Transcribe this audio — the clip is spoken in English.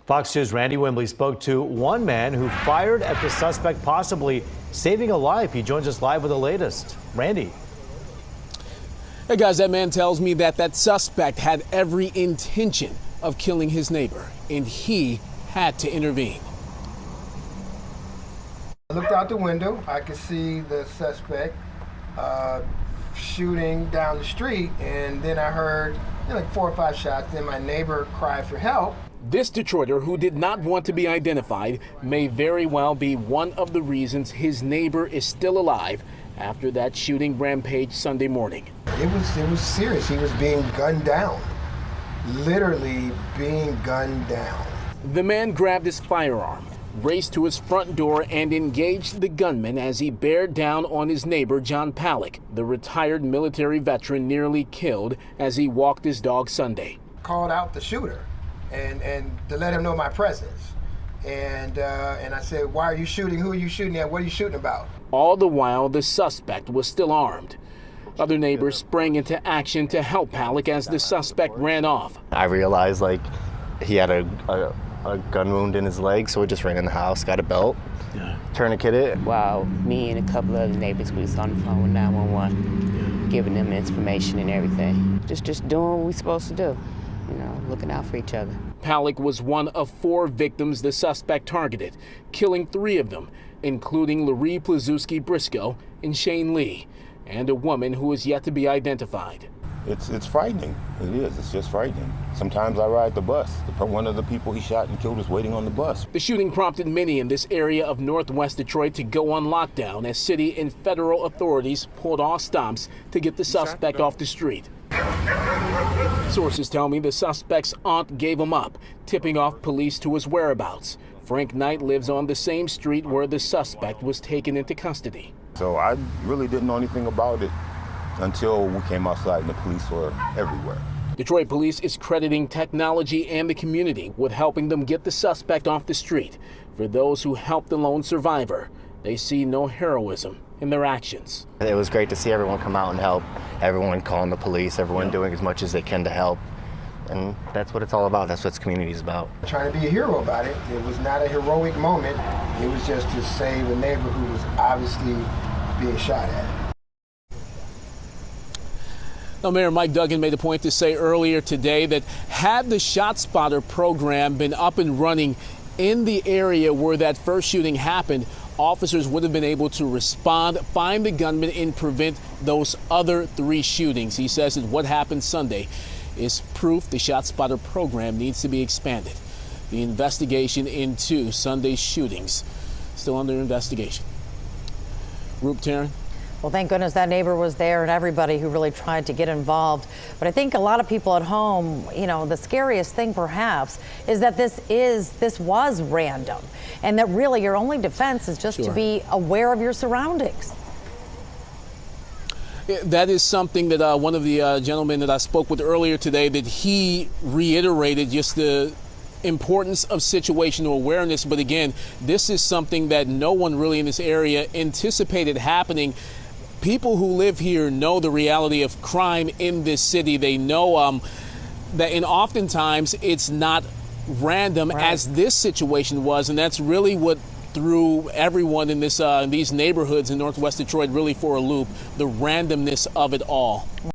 Fox News' Randy Wembley spoke to one man who fired at the suspect, possibly saving a life. He joins us live with the latest. Randy. Hey guys, that man tells me that suspect had every intention of killing his neighbor, and he had to intervene. I looked out the window. I could see the suspect shooting down the street, and then I heard like 4 or 5 shots. Then my neighbor cried for help. This Detroiter, who did not want to be identified, may very well be one of the reasons his neighbor is still alive after that shooting rampage Sunday morning. It was serious. He was being gunned down, literally being gunned down. The man grabbed his firearm, raced to his front door, and engaged the gunman as he bared down on his neighbor, John Palak, the retired military veteran nearly killed as he walked his dog Sunday. Called out the shooter and to let him know my presence. And I said, why are you shooting? Who are you shooting at? What are you shooting about? All the while, the suspect was still armed. Other neighbors sprang into action to help Palak as the suspect ran off. I realized he had a gun wound in his leg, so we just ran in the house, got a belt, tourniqueted. While me and a couple of other neighbors, we was on the phone with 911, giving them information and everything. Just doing what we supposed to do, looking out for each other. Palak was one of 4 victims the suspect targeted, killing 3 of them, including Laree Plazuski Briscoe and Shane Lee, and a woman who is yet to be identified. It's frightening. It is. It's just frightening. Sometimes I ride the bus. One of the people he shot and killed was waiting on the bus. The shooting prompted many in this area of northwest Detroit to go on lockdown as city and federal authorities pulled all stops to get the suspect off the street. Sources tell me the suspect's aunt gave him up, tipping off police to his whereabouts. Frank Knight lives on the same street where the suspect was taken into custody. So I really didn't know anything about it until we came outside and the police were everywhere. Detroit police is crediting technology and the community with helping them get the suspect off the street. For those who helped the lone survivor, they see no heroism in their actions. It was great to see everyone come out and help, everyone calling the police, everyone doing as much as they can to help. And that's what it's all about. That's what this community is about. Trying to be a hero about it. It was not a heroic moment. It was just to save a neighbor who was obviously being shot at. Now, Mayor Mike Duggan made a point to say earlier today that had the ShotSpotter program been up and running in the area where that first shooting happened, officers would have been able to respond, find the gunman, and prevent those other 3 shootings. He says that what happened Sunday is proof the ShotSpotter program needs to be expanded. The investigation into Sunday's shootings still under investigation. Roop Taryn. Well, thank goodness that neighbor was there and everybody who really tried to get involved. But I think a lot of people at home, the scariest thing perhaps is that this was random, and that really your only defense is just to be aware of your surroundings. That is something that one of the gentlemen that I spoke with earlier today, that he reiterated just the importance of situational awareness. But again, this is something that no one really in this area anticipated happening. People who live here know the reality of crime in this city. They know that, and oftentimes it's not random as this situation was, and that's really what threw everyone in these neighborhoods in Northwest Detroit really for a loop, the randomness of it all.